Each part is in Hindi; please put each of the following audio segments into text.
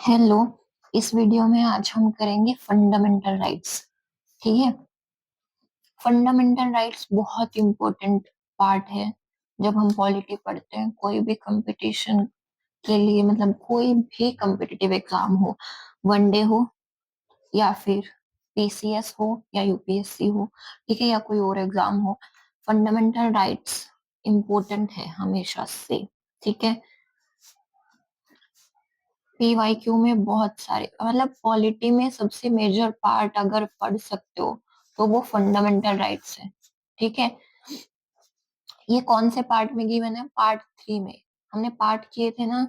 हेलो। इस वीडियो में आज हम करेंगे फंडामेंटल राइट्स। ठीक है। फंडामेंटल राइट्स बहुत इंपॉर्टेंट पार्ट है। जब हम पॉलिटी पढ़ते हैं, कोई भी कंपटीशन के लिए, मतलब कोई भी कम्पिटिटिव एग्जाम हो, वनडे हो या फिर पीसीएस हो या यूपीएससी हो, ठीक है, या कोई और एग्जाम हो, फंडामेंटल राइट्स इंपॉर्टेंट है हमेशा से। ठीक है। पीवाईक्यू में बहुत सारे, मतलब पॉलिटी में सबसे मेजर पार्ट अगर पढ़ सकते हो तो वो फंडामेंटल राइट्स है। ठीक है। ये कौन से पार्ट में गिवन है? पार्ट 3 में। हमने पार्ट किए थे ना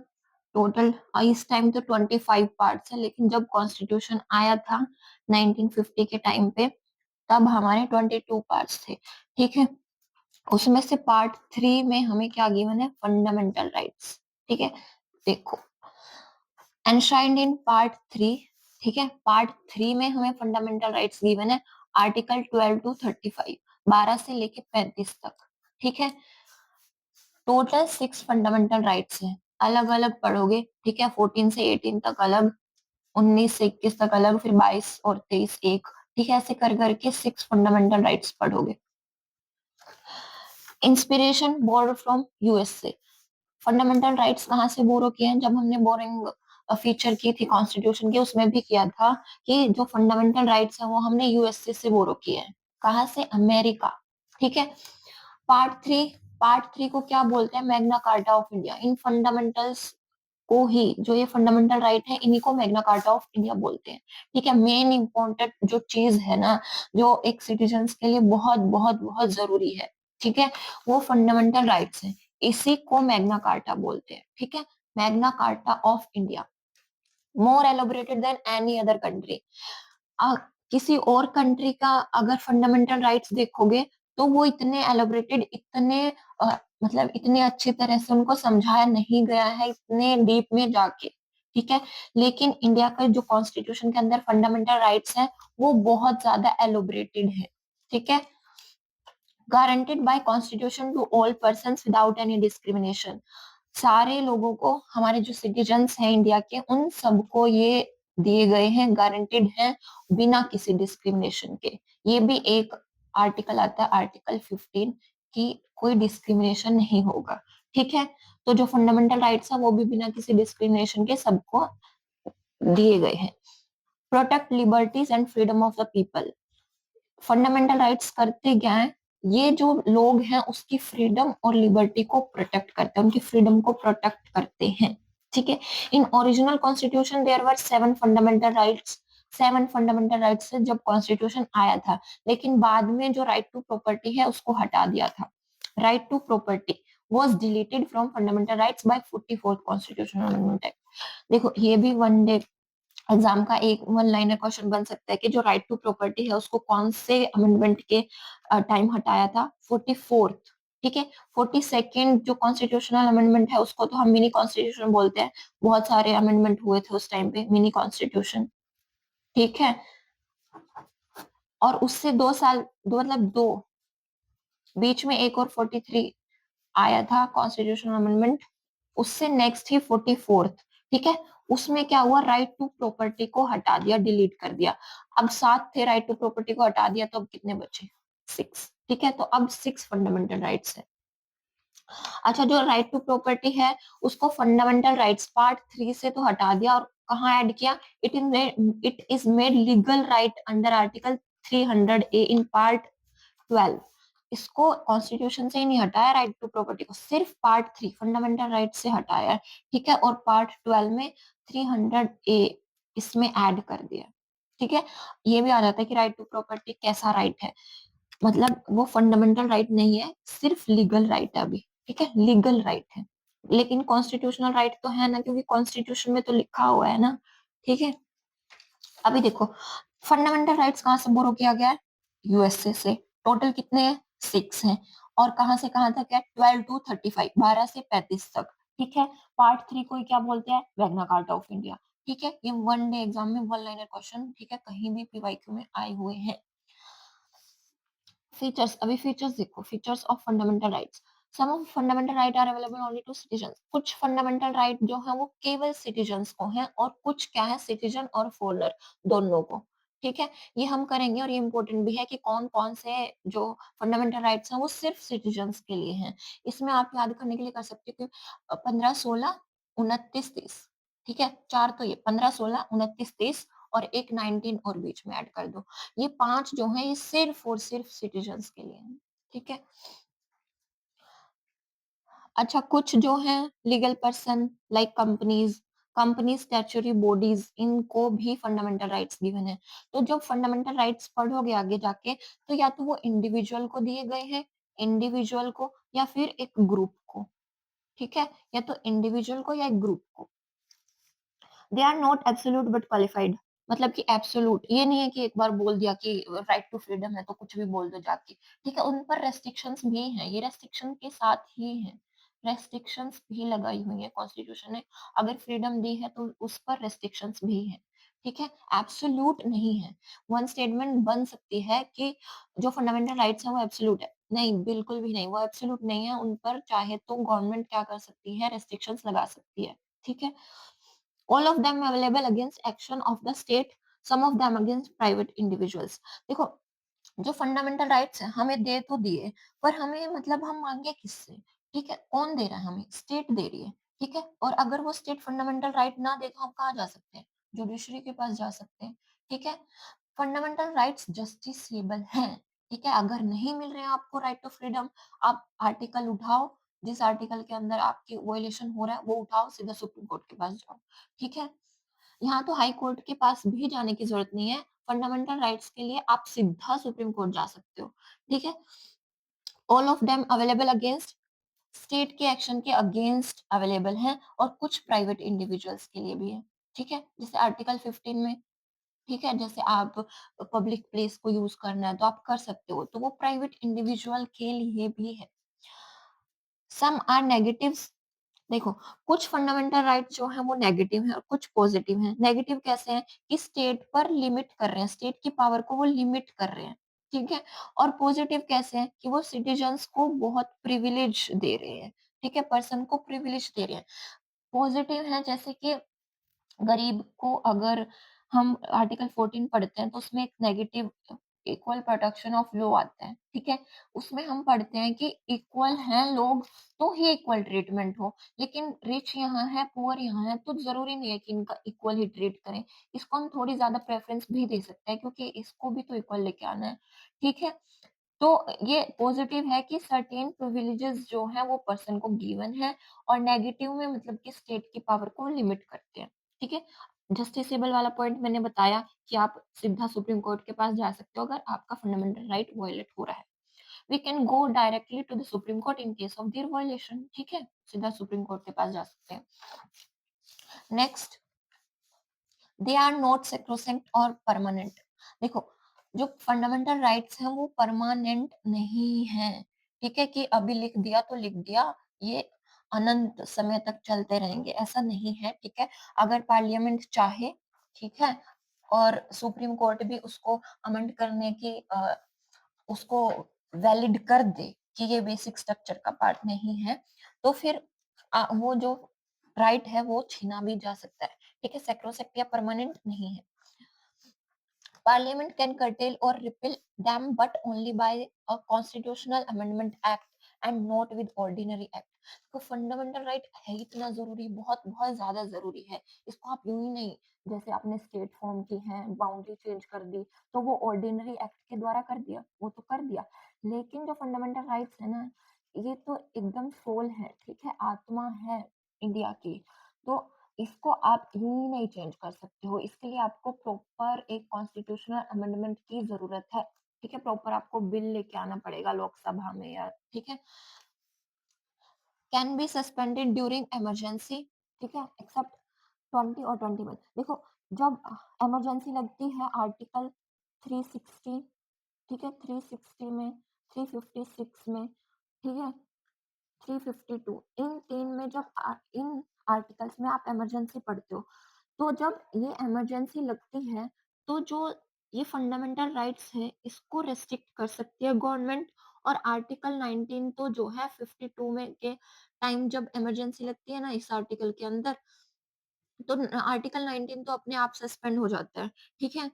टोटल। इस टाइम तो 25 पार्ट्स है, लेकिन जब कॉन्स्टिट्यूशन आया था 1950 के टाइम पे, तब हमारे 22 पार्ट्स थे। ठीक है। उसमें से पार्ट 3 में हमें क्या गिवन है? Fundamental rights. ठीक है। देखो, एनश्राइंड इन पार्ट 3। ठीक है। पार्ट 3 में हमें फंडामेंटल राइट्स गिवन है। आर्टिकल 12 टू 35, 12 से लेके 35 तक। ठीक है। टोटल 6 फंडामेंटल राइट्स हैं। अलग अलग पढ़ोगे। ठीक है। 14 से 18 तक अलग, 19 से 21 तक अलग, फिर 22 और 23 एक। ठीक है। ऐसे कर करके 6 फंडामेंटल राइट्स पढ़ोगे। Inspiration borrow from USA. Fundamental rights कहाँ से बोरो किए हैं? जब हमने बोरिंग फीचर की थी कॉन्स्टिट्यूशन की, उसमें भी किया था कि जो फंडामेंटल राइट्स है वो हमने यूएसए से बोरो किए हैं। कहाँ से? अमेरिका। ठीक है। पार्ट थ्री को क्या बोलते हैं? Magna Carta of India. In fundamentals को ही, जो ये फंडामेंटल राइट है, इन्हीं को मैग्ना कार्टा ऑफ इंडिया बोलते हैं। ठीक है। मेन इंपॉर्टेंट जो चीज है ना, जो एक सिटीजन के लिए बहुत बहुत बहुत जरूरी है, ठीक है, वो फंडामेंटल राइट्स है। इसी को मैग्ना कार्टा बोलते हैं। ठीक है। Magna Carta of India, more elaborated than any other country. किसी और कंट्री का अगर फंडामेंटल राइट्स देखोगे तो वो इतने एलोबरेटेड, इतने मतलब इतने अच्छी तरह से उनको समझाया नहीं गया है, इतने डीप में जाके। ठीक है। लेकिन इंडिया का जो कॉन्स्टिट्यूशन के अंदर फंडामेंटल राइट्स है, वो बहुत ज्यादा एलोबरेटेड है। ठीक है। Guaranteed by constitution to all person without any discrimination. सारे लोगों को, हमारे जो सिटीजन्स हैं इंडिया के, उन सबको ये दिए गए हैं, गारंटेड हैं, बिना किसी डिस्क्रिमिनेशन के। ये भी एक आर्टिकल आता है, आर्टिकल 15, कि कोई डिस्क्रिमिनेशन नहीं होगा। ठीक है। तो जो फंडामेंटल राइट्स है वो भी बिना किसी डिस्क्रिमिनेशन के सबको दिए गए हैं। Protect liberties and freedom of the people. Fundamental rights करते क्या है? ये जो लोग हैं उसकी फ्रीडम और लिबर्टी को प्रोटेक्ट करते हैं, उनकी फ्रीडम को प्रोटेक्ट करते हैं। ठीक है। In original constitution there were 7 fundamental rights. 7 fundamental rights से जब कॉन्स्टिट्यूशन आया था, लेकिन बाद में जो राइट टू प्रॉपर्टी है उसको हटा दिया था। Right to property was deleted from fundamental rights by 44th constitutional amendment act. देखो, ये भी वन डे एग्जाम का एक वन लाइनर क्वेश्चन बन सकता है कि जो राइट टू प्रॉपर्टी है उसको कौन से अमेंडमेंट के टाइम हटाया था? 44th। ठीक है। 42nd जो कॉन्स्टिट्यूशनल अमेंडमेंट है उसको तो हम मिनी कॉन्स्टिट्यूशन बोलते हैं। बहुत सारे अमेंडमेंट हुए थे उस टाइम पे, मिनी कॉन्स्टिट्यूशन। ठीक है। और उससे 2 साल, दो मतलब दो, बीच में एक और 43 आया था कॉन्स्टिट्यूशनल अमेंडमेंट। उससे नेक्स्ट ही 44th। ठीक है। उसमें क्या हुआ? राइट टू प्रॉपर्टी को हटा दिया, डिलीट कर दिया। अब 7 थे, राइट टू प्रॉपर्टी को हटा दिया तो अब कितने बचे? 6। ठीक है। तो अब 6 फंडामेंटल राइट्स है। अच्छा, जो राइट टू प्रॉपर्टी है उसको फंडामेंटल राइट्स पार्ट 3 से तो हटा दिया, और कहाँ ऐड किया? It is made legal right under article 300A in part 12। इसको कॉन्स्टिट्यूशन से ही नहीं हटाया राइट टू प्रॉपर्टी को, सिर्फ पार्ट 3 फंडामेंटल राइट से हटाया है। ठीक है। और पार्ट 12 में 300A इसमें ऐड कर दिया। ठीक है। ये भी आ जाता है कि राइट टू प्रॉपर्टी कैसा राइट है, मतलब वो फंडामेंटल राइट नहीं है, सिर्फ लीगल राइट है अभी। ठीक है। लीगल राइट है, लेकिन कॉन्स्टिट्यूशनल राइट तो है ना, क्योंकि कॉन्स्टिट्यूशन में तो लिखा हुआ है ना। ठीक है। अभी देखो, फंडामेंटल राइट्स कहाँ से बोरो किया गया है? यूएसए से। टोटल कितने हैं? 6 हैं। और कहां से कहां तक है? 12 टू 35, 12 से 35 तक। ठीक है। पार्ट 3 को क्या बोलते हैं? Magna Carta of India. ठीक है। ये वन डे एग्जाम में वन लाइनर क्वेश्चन, ठीक है, कहीं भी पीवाईक्यू में आए हुए हैं। फीचर्स, अभी फीचर्स देखो, features of fundamental rights. Some of fundamental right are available only to citizens. कुछ फंडामेंटल राइट जो है वो केवल सिटीजंस को हैं और कुछ क्या है सिटीजन और फॉरनर दोनों को। ठीक है, ये हम करेंगे और ये इंपॉर्टेंट भी है कि कौन कौन से जो फंडामेंटल राइट्स हैं वो सिर्फ सिटीजंस के लिए हैं। इसमें आप याद करने के लिए कर सकते हो कि 15, 16, 29, 30। ठीक है, चार तो ये 15, 16, 29, 30 और एक 19 और बीच में ऐड कर दो। ये पांच जो है ये सिर्फ और सिर्फ सिटीजंस के लिए हैं। ठीक है, अच्छा कुछ जो है legal person like companies, company statutory bodies, इनको भी फंडामेंटल राइट्स गिवन है। तो जब फंडामेंटल राइट्स पढ़ोगे आगे जाके तो या तो वो इंडिविजुअल को दिए गए हैं, इंडिविजुअल को या फिर एक ग्रुप को। ठीक है, या तो इंडिविजुअल को या एक ग्रुप को। They are not absolute but qualified. मतलब कि एब्सोल्यूट ये नहीं है कि एक बार बोल दिया कि राइट टू फ्रीडम है तो कुछ भी बोल दो जाके। ठीक है, उन पर रेस्ट्रिक्शंस भी हैं, ये रेस्ट्रिक्शन के साथ ही हैं, रेस्ट्रिक्शंस भी लगाई हुई है कॉन्स्टिट्यूशन ने। अगर फ्रीडम दी है तो उस पर रेस्ट्रिक्शंस भी हैं। ठीक है, एब्सोल्यूट नहीं है। वन स्टेटमेंट बन सकती है कि जो फंडामेंटल राइट्स हैं वो एब्सोल्यूट है, नहीं बिल्कुल भी नहीं, वो एब्सोल्यूट नहीं है। उन पर चाहे तो गवर्नमेंट क्या कर सकती है, रेस्ट्रिक्शंस लगा सकती है। ठीक है, all of them available against action of the state, some of them against private individuals। देखो, जो फंडामेंटल राइट्स हैं हमें दे तो दिए, पर हमें मतलब हम मांगे किससे? ठीक है, कौन दे रहा है हमें? स्टेट दे रही है। ठीक है, और अगर वो स्टेट फंडामेंटल राइट ना दे तो हम कहाँ जा सकते हैं? जुडिशरी के पास जा सकते हैं। ठीक है, फंडामेंटल राइट्स जस्टिसेबल हैं। ठीक है, अगर नहीं मिल रहे हैं आपको राइट टू फ्रीडम, आप आर्टिकल उठाओ, जिस आर्टिकल के अंदर आपकी वायलेशन हो रहा है वो उठाओ, सीधा सुप्रीम कोर्ट के पास जाओ। ठीक है, यहाँ तो हाई कोर्ट के पास भी जाने की जरूरत नहीं है। फंडामेंटल राइट्स के लिए आप सीधा सुप्रीम कोर्ट जा सकते हो। ठीक है, all of them available against, state के एक्शन के अगेंस्ट अवेलेबल हैं और कुछ प्राइवेट इंडिविजुअल्स के लिए भी है। ठीक है, जैसे आर्टिकल 15 में। ठीक है, जैसे आप पब्लिक प्लेस को यूज करना है तो आप कर सकते हो, तो वो प्राइवेट इंडिविजुअल के लिए भी है। Some are negatives. देखो, कुछ फंडामेंटल राइट जो है वो नेगेटिव है और कुछ पॉजिटिव है। नेगेटिव कैसे हैं कि स्टेट पर लिमिट कर रहे हैं, स्टेट की पावर को वो लिमिट कर रहे हैं। ठीक है, और पॉजिटिव कैसे हैं कि वो सिटीजन्स को बहुत प्रिविलेज दे रहे हैं। ठीक है, पर्सन को प्रिविलेज दे रहे हैं। पॉजिटिव है जैसे कि गरीब को अगर हम आर्टिकल 14 पढ़ते हैं तो उसमें एक negative equal protection of law आता है। ठीक है, उसमें हम पढ़ते हैं कि इक्वल हैं लोग तो ही इक्वल ट्रीटमेंट हो, लेकिन रिच यहाँ है पुअर यहाँ है तो जरूरी नहीं है कि इनका इक्वल ही ट्रीट करें। इसको हम थोड़ी ज्यादा प्रेफरेंस भी दे सकते हैं क्योंकि इसको भी तो इक्वल लेके आना है। ठीक है, तो ये पॉजिटिव है कि सर्टेन प्रिविलेजेस जो है वो पर्सन को गिवन है, और नेगेटिव में मतलब कि स्टेट की पावर को लिमिट करते हैं। ठीक है, जस्टिसेबल वाला पॉइंट मैंने बताया कि आप सीधा सुप्रीम कोर्ट के पास जा सकते हो अगर आपका फंडामेंटल राइट वायलेट हो रहा है। We can go directly to the Supreme Court in case of their violation. ठीक है, सीधा सुप्रीम कोर्ट के पास जा सकते हैं। Next, they are not sacrosanct और परमानेंट। देखो, जो फंडामेंटल राइट्स हैं वो परमानेंट नहीं है। ठीक है, कि अभी लिख दिया तो लिख दिया, ये अनंत समय तक चलते रहेंगे, ऐसा नहीं है। ठीक है, अगर पार्लियामेंट चाहे, ठीक है, और सुप्रीम कोर्ट भी उसको अमेंड करने की उसको वैलिड कर दे कि ये बेसिक स्ट्रक्चर का पार्ट नहीं है, तो फिर वो जो राइट है वो छीना भी जा सकता है। ठीक है, सैक्रोसेंट या परमानेंट नहीं है। Parliament can curtail or repeal them, but only by a constitutional amendment act and not with ordinary act। तो फंडामेंटल राइट है इतना जरूरी, बहुत बहुत ज्यादा जरूरी है। इसको आप यूं ही नहीं, जैसे आपने स्टेट फॉर्म की है, बाउंड्री चेंज कर दी तो वो ऑर्डिनरी एक्ट के द्वारा कर दिया, वो तो कर दिया। लेकिन जो फंडामेंटल राइट्स है ना, ये तो एकदम सोल है। ठीक है, आत्मा है इंडिया की। तो इसको आप यूं ही नहीं चेंज कर सकते हो, इसके लिए आपको प्रॉपर एक कॉन्स्टिट्यूशनल अमेंडमेंट की जरूरत है। ठीक है, प्रॉपर आपको बिल लेके आना पड़ेगा लोकसभा में यार। ठीक है, can be suspended during emergency. ठीक है, एक्सेप्ट 20 और 21। देखो, जब इमरजेंसी लगती है आर्टिकल 360, ठीक है, 360 में, 356 में, ठीक है, 352, इन तीन में जब इन आर्टिकल्स में आप इमरजेंसी पढ़ते हो, तो जब ये इमरजेंसी लगती है तो जो ये फंडामेंटल राइट्स है इसको रेस्ट्रिक्ट कर सकती है गवर्नमेंट, और आर्टिकल 19 तो जो है 52 में के टाइम जब इमरजेंसी लगती है ना इस आर्टिकल के अंदर, तो आर्टिकल 19 तो अपने आप सस्पेंड हो जाता है, ठीक है?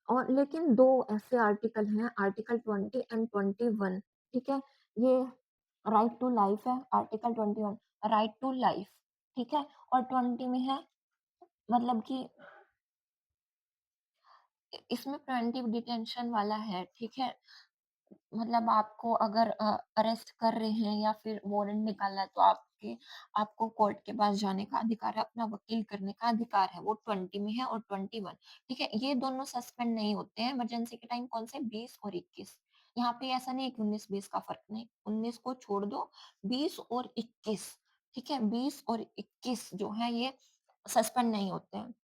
और लेकिन 2 ऐसे आर्टिकल हैं, आर्टिकल 20 एंड 21, ठीक है? ये राइट टू लाइफ है, आर्टिकल 21 राइट टू लाइफ, ठीक है? और 20 में है मतलब कि इसमें प्रिवेंटिव डिटेंशन वाला है, ठीक है? मतलब आपको अगर अरेस्ट कर रहे हैं या फिर वारंट निकालना है तो आपको कोर्ट के पास जाने का अधिकार है, अपना वकील करने का अधिकार है, वो 20 में है और 21, ठीक है? ये दोनों सस्पेंड नहीं होते हैं इमरजेंसी के टाइम, कौन से 20 और 21। यहाँ पे ऐसा नहीं है कि 19-20 का फर्क नहीं, 19 को छोड़ दो, 20 और 21, ठीक है? 20 और 21 जो है ये सस्पेंड नहीं होते हैं।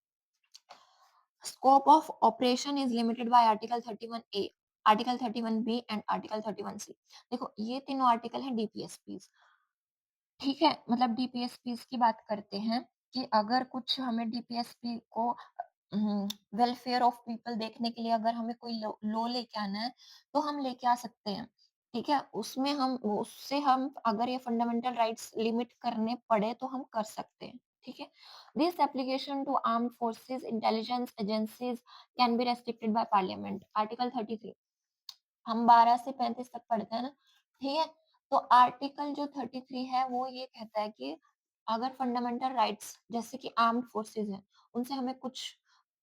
Scope of operation is limited by Article 31A, Article 31B and Article 31C। देखो ये तीनों आर्टिकल हैं डीपीएसपीज, ठीक है? मतलब डीपीएसपीज की बात करते हैं कि अगर कुछ हमें डीपीएसपी को वेलफेयर ऑफ पीपल देखने के लिए अगर हमें कोई लॉ लेके आना है तो हम लेके आ सकते हैं, ठीक है? उसमें हम उससे हम अगर ये फंडामेंटल राइट्स लिमिट करने पड़े तो हम कर सकते हैं, ठीक है? This application to armed forces intelligence agencies can be restricted by parliament, article 33। हम 12 से 35 तक पढ़ते हैं ना, ठीक है? तो आर्टिकल जो 33 है वो ये कहता है कि अगर फंडामेंटल राइट्स जैसे कि आर्म्ड फोर्सेस हैं, उनसे हमें कुछ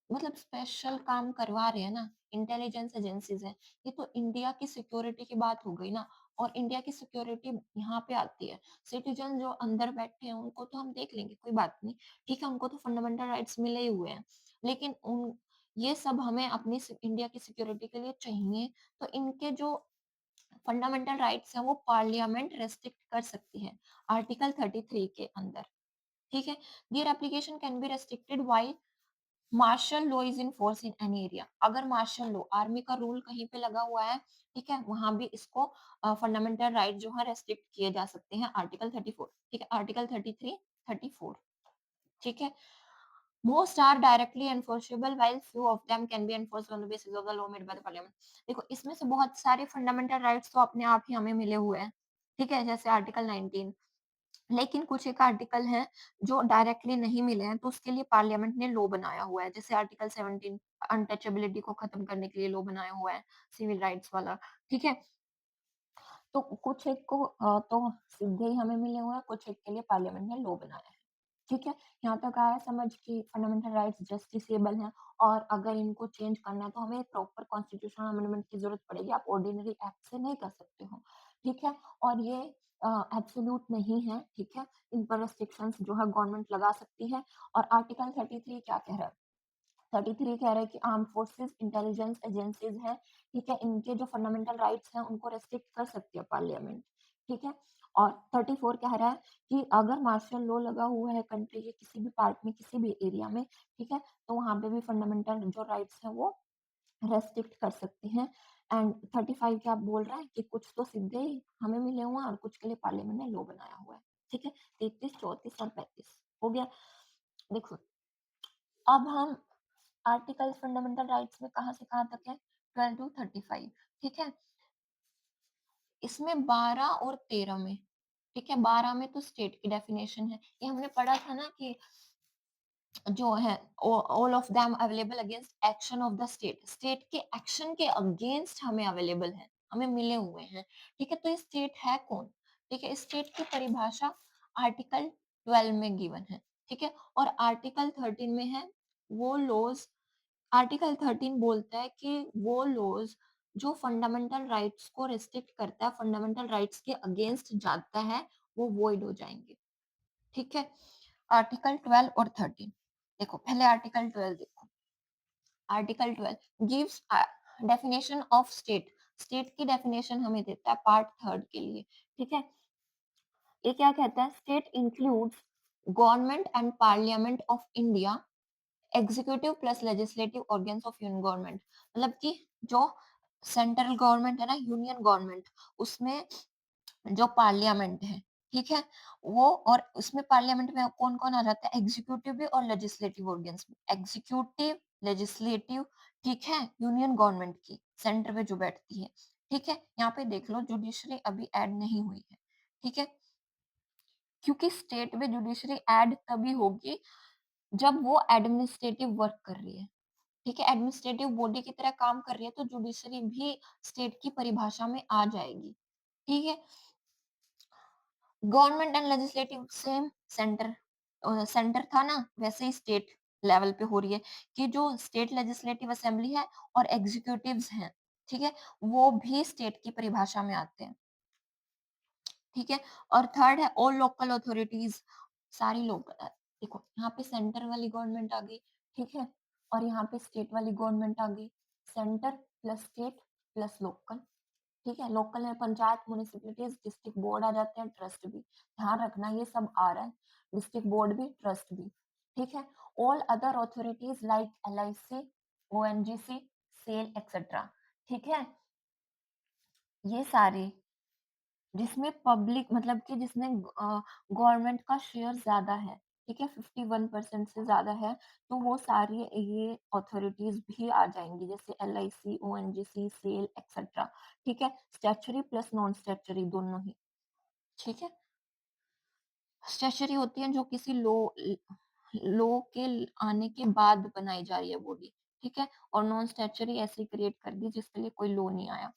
मतलब स्पेशल काम करवा रहे हैं ना, इंटेलिजेंस एजेंसीज हैं, ये तो इंडिया की सिक्योरिटी की बात हो गई ना, और इंडिया की सिक्योरिटी यहाँ पे आती है। सिटीजन जो अंदर बैठे हैं उनको तो हम देख लेंगे, कोई बात नहीं, ठीक है? उनको तो फंडामेंटल राइट्स मिले ही हुए हैं, लेकिन उन ये सब हमें अपनी इंडिया की सिक्योरिटी के लिए चाहिए, तो इनके जो फंडामेंटल राइट्स हैं वो पार्लियामेंट रेस्ट्रिक्ट कर सकती है आर्टिकल 33 के अंदर, ठीक है? Their application can be restricted while martial law is in force in any area. अगर मार्शल लॉ आर्मी का रूल कहीं पे लगा हुआ है, ठीक है? वहां भी इसको फंडामेंटल राइट जो है रेस्ट्रिक्ट किए जा सकते हैं, आर्टिकल 34, ठीक है? आर्टिकल 33, 34, ठीक है? Most are directly enforceable while few of them can be enforced on the basis of the law made by the parliament। देखो इसमें से बहुत सारे फंडामेंटल राइट्स तो अपने आप ही हमें मिले हुए हैं, ठीक है? जैसे आर्टिकल 19, लेकिन कुछ एक आर्टिकल हैं जो डायरेक्टली नहीं मिले हैं तो उसके लिए पार्लियामेंट ने लॉ बनाया हुआ है, जैसे आर्टिकल 17 अनटचेबिलिटी को खत्म करने के लिए लॉ बनाया हुआ है, सिविल राइट्स वाला, ठीक है? तो कुछ एक को तो सीधे ही हमें मिले हुए हैं, कुछ एक के लिए पार्लियामेंट ने लॉ बनाया है। ठीक है? यहाँ तक आया समझ कि फंडामेंटल राइट्स जस्टिसेबल हैं और अगर इनको चेंज करना है तो हमें प्रॉपर कॉन्स्टिट्यूशनल अमेंडमेंट की ज़रूरत पड़ेगी, आप ऑर्डिनरी एक्ट से नहीं कर सकते हो, ठीक है? और ये एब्सोल्यूट नहीं है, ठीक है? इन पर रिस्ट्रिक्शंस जो है गवर्नमेंट लगा सकती है। और आर्टिकल 33 क्या कह रहा है? 33 कह रहा है कि आर्म्ड फोर्सेस इंटेलिजेंस एजेंसीज हैं, ठीक है? इनके जो फंडामेंटल राइट्स हैं उनको रेस्ट्रिक्ट कर सकती है पार्लियामेंट, ठीक है? और 34 कह रहा है कि अगर मार्शल लॉ लगा हुआ है कंट्री के किसी भी पार्ट में, किसी भी एरिया में, ठीक है? तो वहाँ पे भी फंडामेंटल जो राइट्स हैं वो रेस्ट्रिक्ट कर सकते हैं। एंड 35 क्या बोल रहा है कि कुछ तो सीधे ही हमें मिले हुए हैं और कुछ के लिए पार्लियामेंट ने लॉ बनाया हुआ है, ठीक है? 33, 34 और 35 हो गया। देखो, अब हम आर्टिकल्स फंडामेंटल राइट्स में कहाँ से कहाँ तक है? 12 टू 35, ठीक है? इसमें 12 और 13 में, ठीक है? 12 में तो स्टेट की डेफिनेशन है, ये हमने पढ़ा था ना कि जो है all of them available against action of the state, state के एक्शन के अगेंस्ट हमें अवेलेबल है, हमें मिले हुए हैं, ठीक है? तो ये स्टेट है कौन? ठीक है? स्टेट की परिभाषा आर्टिकल 12 में गिवन है, ठीक है? और आर्टिकल 13 में है वो लॉज, आर्टिकल 13 बोलता है कि वो लॉज जो फंडामेंटल राइट्स को रिस्ट्रिक्ट करता है, फंडामेंटल राइट्स के अगेंस्ट जाता है, वो वॉइड हो जाएंगे, ठीक है? आर्टिकल 12 और 13 देखो, पहले आर्टिकल 12 देखो। Article 12 gives definition of state, state की डेफिनेशन हमें देता है पार्ट थर्ड के लिए, ठीक है? ये क्या कहता है? State includes government and parliament of India, executive plus legislative organs of union government, मतलब कि जो सेंट्रल गवर्नमेंट है ना, यूनियन गवर्नमेंट, उसमें जो पार्लियामेंट है, ठीक है? वो और उसमें पार्लियामेंट में कौन-कौन आ जाता है? एग्जीक्यूटिव भी और लेजिस्लेटिव ऑर्गन्स भी। एग्जीक्यूटिव, लेजिस्लेटिव, ठीक है? यूनियन गवर्नमेंट की, सेंटर पे जो बैठती है। ठीक है? यहाँ पे देख लो जुडिशरी अभी ऐड नहीं हुई है, ठीक है? क्योंकि स्टेट में जुडिशरी ऐड तभी होगी जब वो एडमिनिस्ट्रेटिव वर्क कर रही है, ठीक है? एडमिनिस्ट्रेटिव बॉडी की तरह काम कर रही है तो जुडिशरी भी स्टेट की परिभाषा में आ जाएगी, ठीक है? Government and legislative same centre था ना, वैसे ही स्टेट लेवल पे हो रही है कि जो स्टेट लेजिस्लेटिव असेंबली है और एग्जीक्यूटिव्स हैं, ठीक है? वो भी स्टेट की परिभाषा में आते हैं, ठीक है? और थर्ड है ऑल लोकल अथॉरिटीज, सारी लोकल, देखो यहाँ पे सेंटर वाली गवर्नमेंट आ गई, ठीक है? और यहाँ पे स्टेट वाली गवर्नमेंट आ गई, centre plus state plus local, ठीक है? लोकल में पंचायत, म्युनिसिपैलिटीज, डिस्ट्रिक्ट बोर्ड आ जाते हैं, ट्रस्ट भी। ध्यान रखना ये सब आ रहा है, डिस्ट्रिक्ट बोर्ड भी, ट्रस्ट भी, ठीक है? All other authorities like LIC, ONGC, SAIL etcetera, ठीक है? ये सारे जिसमें पब्लिक मतलब कि जिसमें गवर्नमेंट का शेयर ज्यादा है, ठीक है, 51% से ज्यादा है, तो वो सारी ये अथॉरिटीज भी आ जाएंगी, जैसे एलआईसी, ओएनजीसी, सेल एक्सेट्रा, ठीक है? स्टैच्यूटरी प्लस नॉन स्टैच्यूटरी दोनों ही, ठीक है? स्टैच्यूटरी होती है जो किसी लॉ के आने के बाद बनाई जा रही है बॉडी, ठीक है? और नॉन स्टैच्यूटरी ऐसे क्रिएट कर दी जिसके लिए कोई लॉ नहीं आया,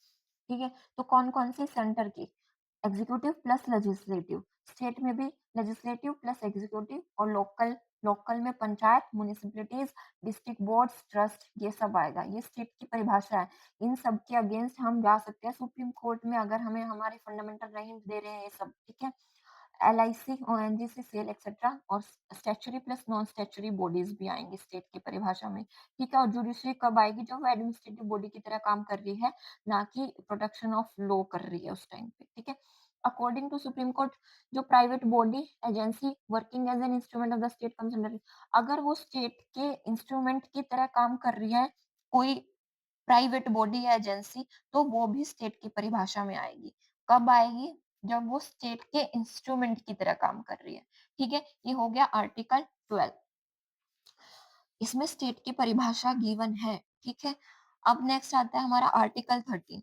ठीक है? तो कौन कौन सी सेंटर की, एग्जीक्यूटिव प्लस लेजिस्लेटिव, स्टेट में भी लेजिस्लेटिव प्लस एग्जीक्यूटिव, और लोकल, लोकल में panchayat, municipalities, district boards, trust, ये सब आएगा। ये स्टेट की परिभाषा है, इन सब के अगेंस्ट हम जा सकते हैं सुप्रीम कोर्ट में अगर हमें हमारे फंडामेंटल नहीं दे रहे हैं ये सब, ठीक है? एलआईसी, ओएनजीसी, सेल एक्सेट्रा, और statutory plus non statutory bodies भी आएंगे स्टेट की परिभाषा में, ठीक है? और जुडिशरी कब आएगी, जब वो एडमिनिस्ट्रेटिव बॉडी की तरह काम कर रही है, ना कि प्रोटेक्शन ऑफ लॉ कर रही है उस टाइम पे, ठीक है? अकॉर्डिंग टू सुप्रीम कोर्ट, जो private body, agency working as an instrument of the state comes under, अगर वो स्टेट के इंस्ट्रूमेंट की तरह काम कर रही है कोई प्राइवेट बॉडी या एजेंसी, तो वो भी स्टेट की परिभाषा में आएगी। कब आएगी, जब वो स्टेट के इंस्ट्रूमेंट की तरह काम कर रही है, ठीक है? ये हो गया आर्टिकल 12, इसमें स्टेट की परिभाषा गिवन है, ठीक है? अब नेक्स्ट आता है हमारा आर्टिकल 13।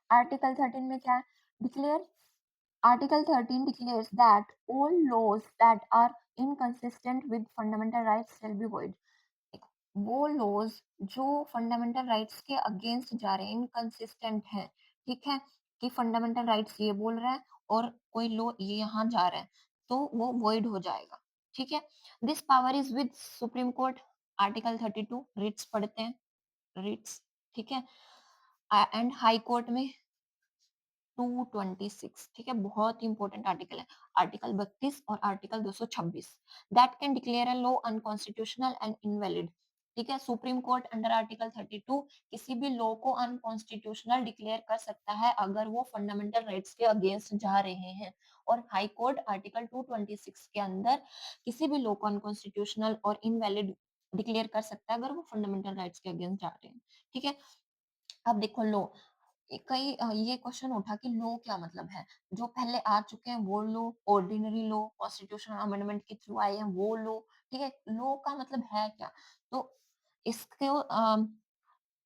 आर्टिकल 13 में क्या है, declare, Article 13 declares that all laws that are inconsistent with fundamental rights shall be void. वो लॉज जो फंडामेंटल राइट्स के अगेंस्ट जा रहे हैं, इनकंसिस्टेंट हैं, ठीक है? कि फंडामेंटल राइट्स ये बोल रहा है और कोई लॉ ये यहाँ जा रहा है, तो वो वॉइड हो जाएगा, ठीक है? This power is with Supreme Court, article 32 writs पढ़ते हैं, रिट्स, ठीक है? एंड हाई कोर्ट में 226, ठीक है? बहुत इंपॉर्टेंट आर्टिकल है, आर्टिकल 32 और article 226, that can declare a law unconstitutional and invalid, ठीक है? सुप्रीम कोर्ट अंडर आर्टिकल 32 किसी भी लॉ को अनकॉन्स्टिट्यूशनल डिक्लेयर कर सकता है अगर वो फंडामेंटल राइट्स के अगेंस्ट जा रहे हैं, और हाई कोर्ट आर्टिकल 226 के अंदर किसी भी लॉ को अनकॉन्स्टिट्यूशनल और इनवैलिड डिक्लेयर कर सकता है अगर वो फंडामेंटल राइट्स के अगेंस्ट जा रहे हैं, ठीक है? अब देखो लॉ, ये क्वेश्चन उठा कि लॉ क्या मतलब है, जो पहले आ चुके हैं वो law, ordinary law constitutional amendment के थ्रू आए हैं वो लॉ, ठीक है? लॉ का मतलब है क्या, तो इसको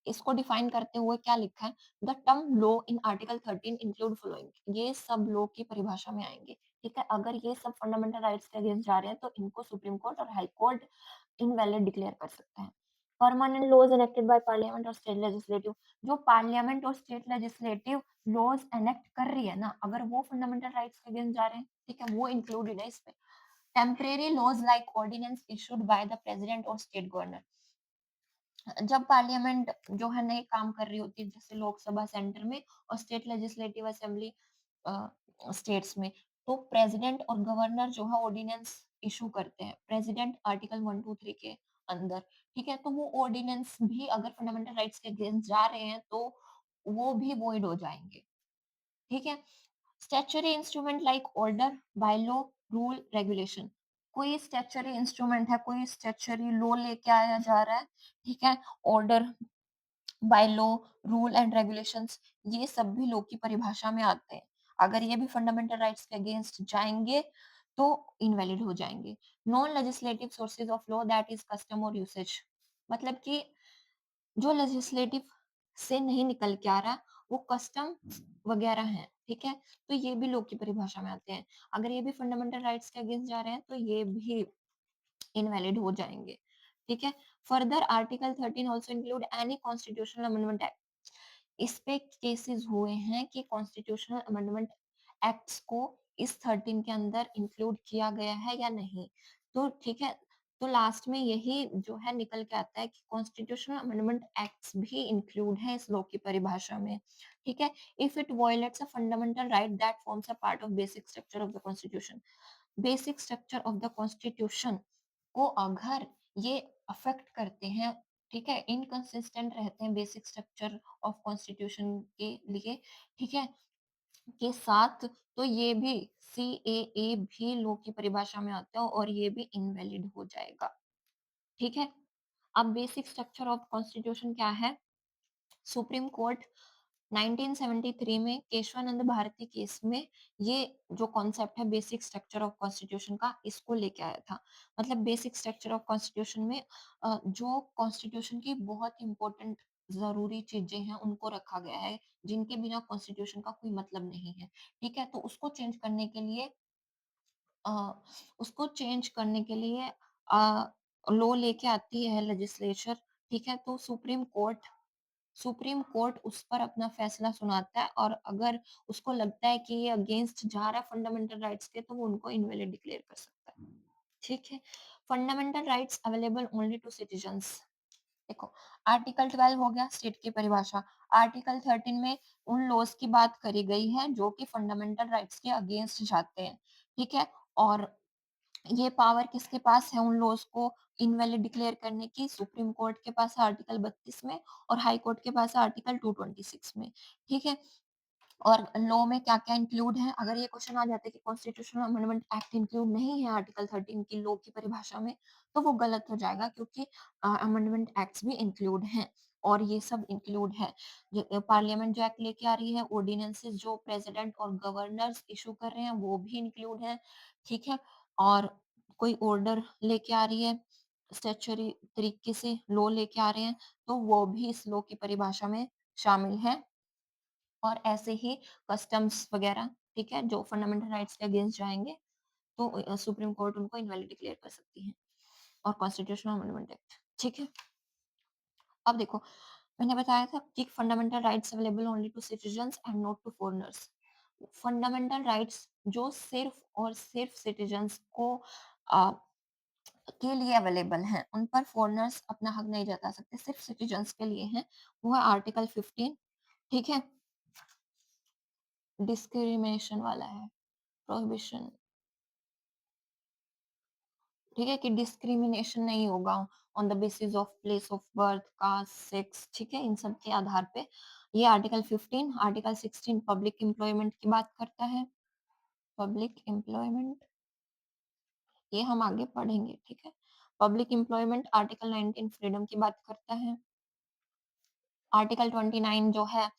इसको डिफाइन करते हुए क्या लिखा है, the term law in article 13 include following, ये सब लॉ की परिभाषा में आएंगे, ठीक है? अगर ये सब फंडामेंटल राइट्स के अगेंस्ट जा रहे हैं तो इनको सुप्रीम कोर्ट और हाई कोर्ट इनवैलिड डिक्लेयर कर सकते हैं। Permanent laws enacted by parliament और स्टेट लेजिस्लेटिव, जो पार्लियामेंट और स्टेट लेजिस्लेटिव लॉज एनेक्ट कर रही है ना, अगर वो फंडामेंटल राइट्स के अगेंस्ट जा रहे हैं, ठीक है, वो इंक्लूडेड है इसमें। Temporary laws like ordinance issued by the president और स्टेट गवर्नर, जब पार्लियामेंट जो है नए काम कर रही होती है, जैसे लोकसभा सेंटर में और स्टेट लेजिस्लेटिव असेंबली स्टेट्स में, तो प्रेसिडेंट और गवर्नर जो है ऑर्डिनेंस इशू करते हैं, प्रेसिडेंट आर्टिकल 123 के अंदर, ठीक है? तो वो ऑर्डिनेंस भी अगर फंडामेंटल राइट्स के अगेंस्ट जा रहे हैं तो वो भी वॉइड हो जाएंगे, ठीक है? Statutory instrument like order, bylaw, rule, regulation, कोई स्टैट्यूटरी इंस्ट्रूमेंट है, कोई स्टैट्यूटरी लॉ लेके आया जा रहा है, ठीक है? Order, by law, rule and regulations, ये सब भी लॉ की परिभाषा में आते हैं, अगर ये भी फंडामेंटल राइट्स के अगेंस्ट जाएंगे तो इनवैलिड हो जाएंगे। Non legislative sources of law that is custom और यूसेज, मतलब कि जो लेजिस्लेटिव से नहीं निकल के आ रहा, वो कस्टम वगैरह हैं, ठीक है? तो ये भी लॉ की परिभाषा में आते हैं। अगर ये भी फंडामेंटल राइट्स के अगेंस्ट जा रहे हैं, तो ये भी इनवैलिड हो जाएँगे, ठीक है? Further article 13 also include any constitutional amendment act. इस पे केसेस हुए हैं कि कॉन्स्टिट्यूशनल अमेंडमेंट एक्ट्स को इस 13 के अंदर इंक्लूड किया गया है या नहीं। तो ठीक है, तो लास्ट में यही जो है निकल के आता है कि कॉन्स्टिट्यूशनल अमेंडमेंट एक्ट्स भी इंक्लूड है इस लॉ की परिभाषा में, ठीक है? If it violets a fundamental right that forms a part of basic structure of the constitution. Basic structure of the constitution को अगर ये अफेक्ट करते हैं, ठीक है, इनकंसिस्टेंट रहते हैं बेसिक स्ट्रक्चर ऑफ कॉन्स्टिट्यूशन के लिए, ठीक है, के साथ, तो ये भी सीएए भी लॉ की परिभाषा में आता है और ये भी इनवैलिड हो जाएगा, ठीक है। अब बेसिक स्ट्रक्चर ऑफ कॉन्स्टिट्यूशन क्या है? सुप्रीम कोर्ट 1973 में केशवानंद भारती केस में ये जो कॉन्सेप्ट है बेसिक स्ट्रक्चर ऑफ कॉन्स्टिट्यूशन का, इसको लेके आया था। मतलब बेसिक स्ट्रक्चर ऑफ कॉन्स्टिट्यूशन में जो कॉन्स्टिट्यूशन की बहुत इंपॉर्टेंट ज़रूरी चीज़ें हैं, उनको रखा गया है, जिनके बिना कॉन्स्टिट्यूशन का कोई मतलब नहीं है, ठीक है? तो अ, उसको चेंज करने के लिए लॉ लेके आती है लेजिस्लेचर, ठीक है? तो सुप्रीम कोर्ट उस पर अपना फैसला सुनाता है और अगर उसको लगता है कि ये अगेंस्ट जा रहा है फंडामेंटल राइट्स के, तो वो उनको इनवैलिड डिक्लेयर कर सकता है, ठीक है? Fundamental rights available only to citizens. देखो, आर्टिकल 12 हो गया स्टेट की परिभाषा। आर्टिकल 13 में उन लॉज की बात करी गई है जो कि फंडामेंटल राइट्स के अगेंस्ट जाते हैं, ठीक है? और ये पावर किसके पास है उन लॉज को इनवैलिड डिक्लेयर करने की? सुप्रीम कोर्ट के पास है आर्टिकल 32 में और हाई कोर्ट के पास है आर्टिकल 226 में, ठीक है? और लॉ में क्या-क्या इंक्लूड है? अगर ये क्वेश्चन आ जाता है कि कॉन्स्टिट्यूशनल अमेंडमेंट एक्ट इंक्लूड नहीं है आर्टिकल 13 की लॉ की परिभाषा में, तो वो गलत हो जाएगा क्योंकि अमेंडमेंट एक्ट्स भी इंक्लूड हैं और ये सब इंक्लूड है। पार्लियामेंट जो एक्ट लेके आ रही है, ऑर्डिनेंसेस जो प्रेसिडेंट और गवर्नर्स इश्यू कर रहे हैं, वो भी इंक्लूड है, ठीक है? और कोई ऑर्डर लेके आ रही है, स्टैट्यूटरी तरीके से लॉ लेके आ रहे हैं, तो वो भी इस लॉ की परिभाषा में शामिल है। और ऐसे ही कस्टम्स वगैरह, ठीक है, जो फंडामेंटल राइट्स के अगेंस्ट जाएँगे, तो सुप्रीम कोर्ट उनको इनवैलिड डिक्लेयर कर सकती है और कॉन्स्टिट्यूशनल अमेंडमेंट एक्ट, ठीक है? अब देखो, मैंने बताया था कि fundamental rights available only to citizens and not to foreigners. Fundamental rights जो सिर्फ़ और सिर्फ़ सिटीजन्स को अ, के लिए अवेलेबल हैं, उन पर फॉरेनर्स अपना हक नहीं जता सकते, सिर्फ़ सिटीजन्स के लिए हैं। वो है आर्टिकल 15, ठीक है? डिस्क्रिमिनेशन वाला है, प्रोहिबिशन, ठीक है, कि डिस्क्रिमिनेशन नहीं होगा on the basis of place of birth, caste, sex, ठीक है, इन सब के आधार पे। ये आर्टिकल 15, आर्टिकल 16 पब्लिक एम्प्लॉयमेंट की बात करता है। पब्लिक एम्प्लॉयमेंट, ये हम आगे पढ़ेंगे, ठीक है। पब्लिक एम्प्लॉयमेंट आर्टिकल 19 फ्रीडम की बात करता है। आर्टिकल 29 जो है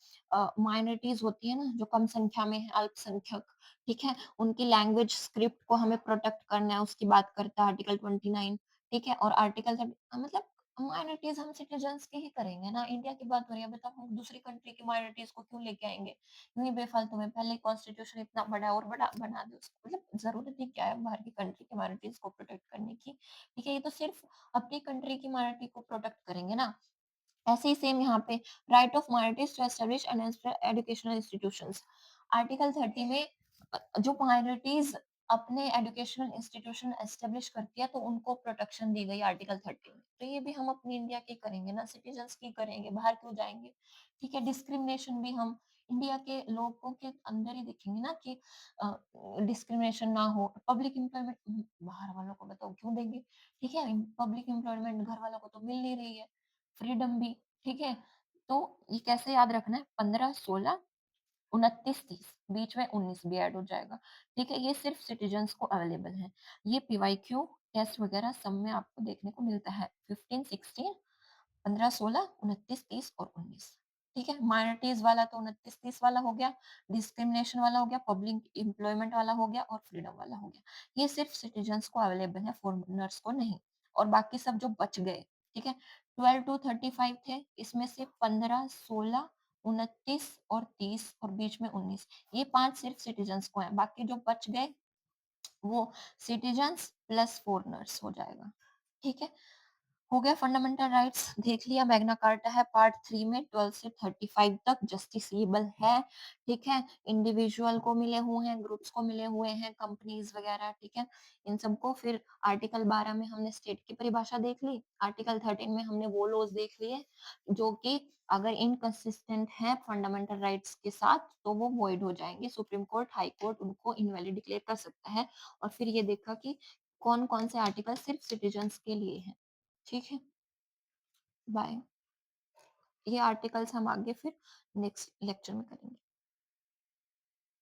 माइनॉरिटीज़ होती है ना, जो कम संख्या में है, अल्पसंख्यक, ठीक है? उनकी लैंग्वेज स्क्रिप्ट को हमें प्रोटेक्ट करना है, उसकी बात करता है आर्टिकल 29, ठीक है? और आर्टिकल मतलब माइनॉरिटीज़ हम सिटीज़न्स की ही करेंगे ना, इंडिया की बात हो रही है, बताओ हम दूसरी कंट्री की माइनॉरिटीज़ को क्यों लेके आएँगे? यूँ ही बेफालतू में, पहले कॉन्स्टिट्यूशन इतना बड़ा है और बड़ा बना दो उसको, मतलब ज़रूरत ही क्या है बाहर की कंट्री की माइनॉरिटीज़ को प्रोटेक्ट करने की, ठीक है? ये तो सिर्फ़ अपनी कंट्री की माइनॉरिटी को प्रोटेक्ट करेंगे ना। ऐसे ही सेम यहाँ पे right of minorities to establish educational institutions. Article 30 में जो माइनॉरिटीज अपने एजुकेशनल इंस्टीट्यूशन एस्टेब्लिश करती है, तो उनको प्रोटेक्शन दी गई आर्टिकल 30 में। तो ये भी हम अपनी इंडिया की करेंगे ना, सिटीजन्स की करेंगे, बाहर क्यों जाएंगे? ठीक है, डिस्क्रिमिनेशन भी हम इंडिया के लोगों के अंदर ही देखेंगे ना कि डिस्क्रिमिनेशन ना हो। पब्लिक एम्प्लॉयमेंट बाहर वालों को बताओ क्यों देंगे? ठीक है, पब्लिक एम्प्लॉयमेंट घर वालों को तो मिल नहीं रही है, फ्रीडम भी, ठीक है? तो ये कैसे याद रखना है? 15, 16, 29, 30, बीच में 19 भी ऐड हो जाएगा, ठीक है? ये सिर्फ़ सिटीज़न्स को अवेलेबल है। ये पीवाईक्यू टेस्ट वगैरह सब में आपको देखने को मिलता है। 15, 16, 15, 16, 29, 30 और 19, ठीक है? माइनॉरिटीज़ वाला तो 29, 30 वाला हो गया, डिस्क्रिमिनेशन वाला हो गया, पब्लिक एम्प्लॉयमेंट वाला हो गया और फ्रीडम वाला हो गया। ये सिर्फ़ सिटीज़न्स को अवेलेबल है, फ़ॉरेनर्स को नहीं, और बाकी सब जो बच गए, ठीक है? 12 टू 35 थे, इसमें से 15, 16, 29 और 30 और बीच में 19, ये 5 सिर्फ सिटीज़न्स को हैं, बाकी जो बच गए वो सिटीज़न्स प्लस फ़ॉरेनर्स हो जाएगा, ठीक है? हो गया फंडामेंटल राइट्स, देख लिया मैग्ना कार्टा है पार्ट 3 में 12 से 35 तक जस्टिसेबल है, ठीक है? इंडिविजुअल को मिले हुए हैं, ग्रुप्स को मिले हुए हैं, कंपनीज वगैरह, ठीक है? इन सबको फिर आर्टिकल 12 में हमने स्टेट की परिभाषा देख ली, आर्टिकल 13 में हमने वो लॉज देख लिए जो कि अगर इनकंसिस्टेंट है फंडामेंटल राइट्स के साथ तो वो वॉइड हो जाएंगे, सुप्रीम कोर्ट, हाई कोर्ट उनको इनवैलिड डिक्लेयर कर सकता है। और फिर ये देखा कि कौन कौन से आर्टिकल सिर्फ सिटीजन्स के लिए हैं, ठीक है? बाय। ये आर्टिकल्स हम आगे फिर नेक्स्ट लेक्चर में करेंगे।